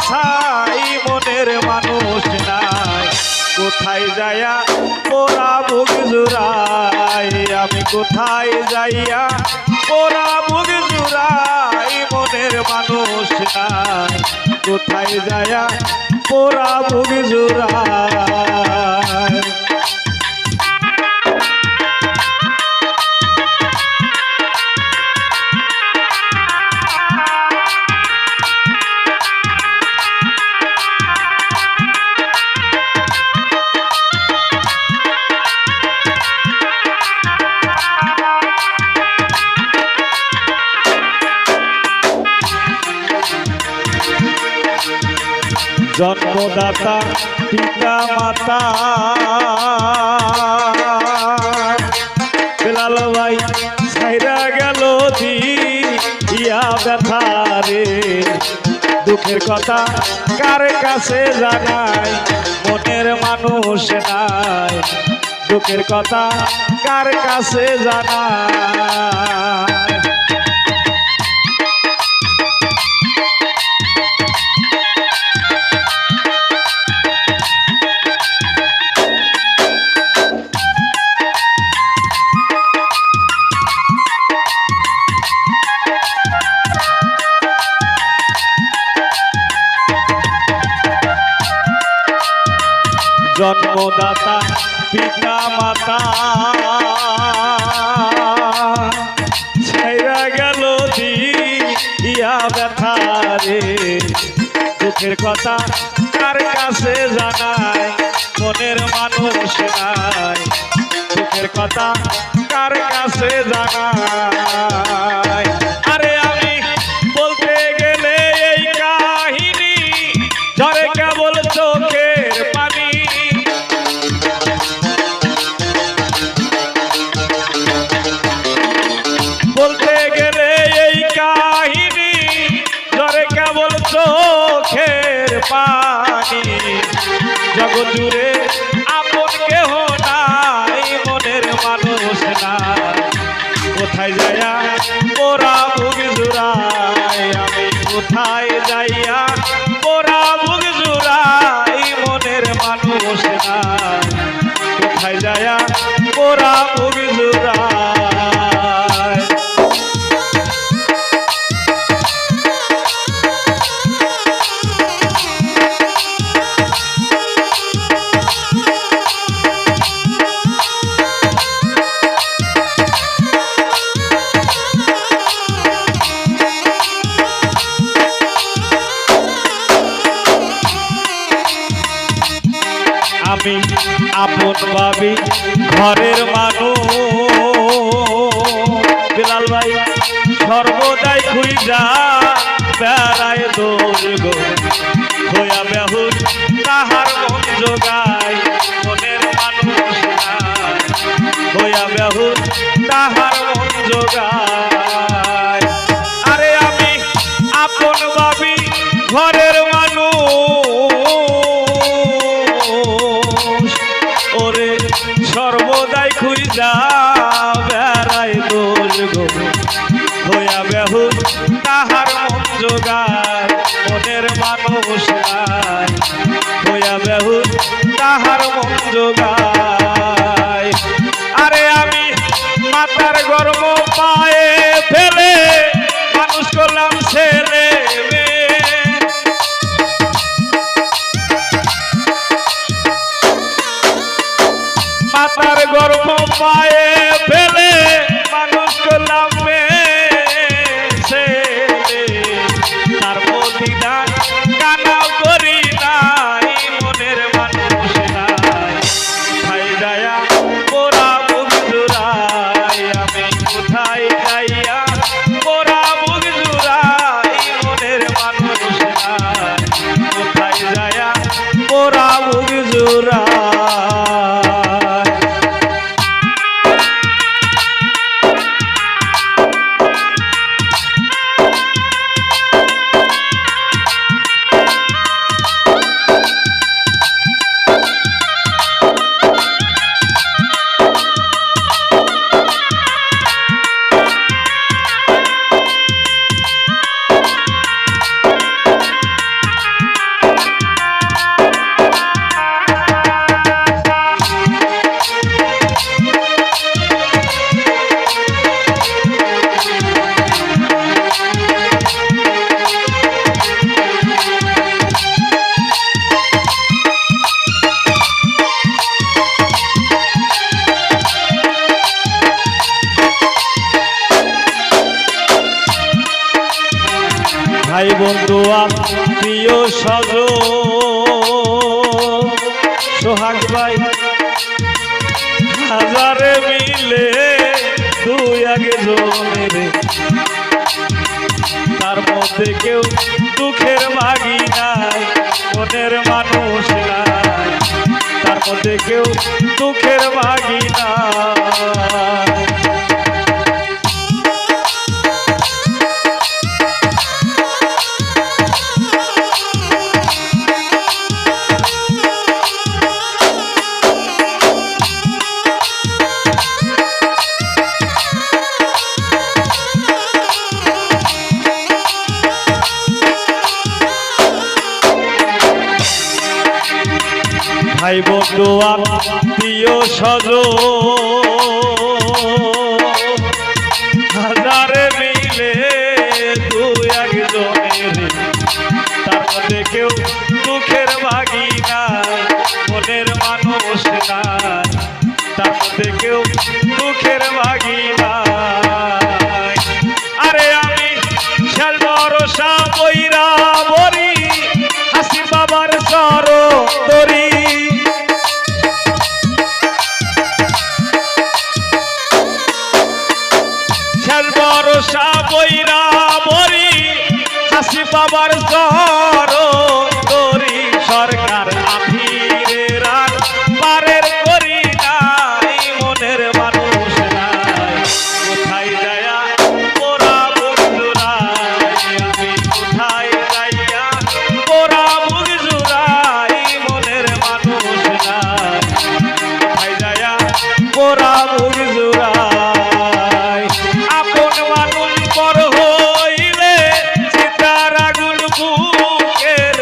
ছাই মনের মানুষ নাই কোথায় যাইয়া পোড়া বুক জুড়াই আমি কোথায় যাইয়া পোড়া বুক জুড়াই মনের মানুষ নাই কোথায় যাইয়া পোড়া বুক জুড়াই জন্মদাতা পিতা মাতা বেলাল ভাই ছাইরা গেল দিয়া ব্যথা রে দুঃখের কথা কার কাছে জানাই মনের মানুষ নাই দুঃখের কথা কার কাছে জানাই জন্মদাতা পিতা মাতা ছাইরা গেল দিয়া ব্যথা রে দুঃখের কথা কার কাছে জানাই মনের মানুষ নাই দুঃখের কথা কার কাছে জানাই আরে আমি বলতে গেলে এই কাহিনী ঝরে কেবল চোখের পানি বলতে গেলে এই কাহিনী ঝরে কেবল চোখের পানি জগৎ জুড়ে আপন কেহ নাই মনের মানুষ নাই কোথায় যাইয়া পোড়া বুক জুড়াই আমি কোথায় যাইয়া পোড়া বুক জুড়াই মনের মানুষ নাই কোথায় যাইয়া পোড়া বুক জুড়াই আমি আপন ভাবি ঘরের মানুষ বেলাল ভাই সর্বদাই খুঁজা বেড়ায় দোল গো হইয়া বেহুল তাহার মন জোগায় মনের মানুষ নাই হইয়া বেহুল তাহার মন জোগায় আরে আমি আপন ভাবি ঘরের মানুষ ওরে সর্বদাই খুঁজা বেড়ায় দোল গো হইয়া বেহুল তাহার মন জোগায় মনের মানুষ নাই হইয়া বেহুল তাহার মন জোগায় আরে আমি মাতার গর্ব পায়ে ফেলে মানুষ করলাম ছেলে মাতার গর্ব পায়ে ফেলে মানুষ করলাম ছেলে তার প্রতিদান কানা করি নাই মনের মানুষ নাই কোথায় যাইয়া পোড়া বুক জুড়াই আমি কোথায় যাই সজ সোহাগ ভাই হাজারে মিলে দুই আগে জনের তার মধ্যে কেউ দুঃখের ভাগি নাই মনের মানুষ নাই তার মধ্যে কেউ দুঃখের ভাগি নাই ভাই বন্ধু আত্মীয় সজ হাজারে মিলে দুই একজনের তার মধ্যে কেউ দুঃখের ভাগি নাই মনের মানুষ নাই তার মধ্যে কেউ দুঃখের ভাগি নাই আরে আমি শেষ ভরসা বইরা বরি হাসি বাবার সর তরি ভরসা বইরা মরি হাসি পাবার জর তরি সরকার আফিরের আর পারের করি নাই মনের মানুষ নাই কোথায় যায়া ওরা বন্ধুরাই আমি কোথায় যাইয়া ওরা বুঝুরাই মনের মানুষ নাই কোথায় যায়া ওরা বুঝুরাই পর হইলে সীতার আগুন বুকের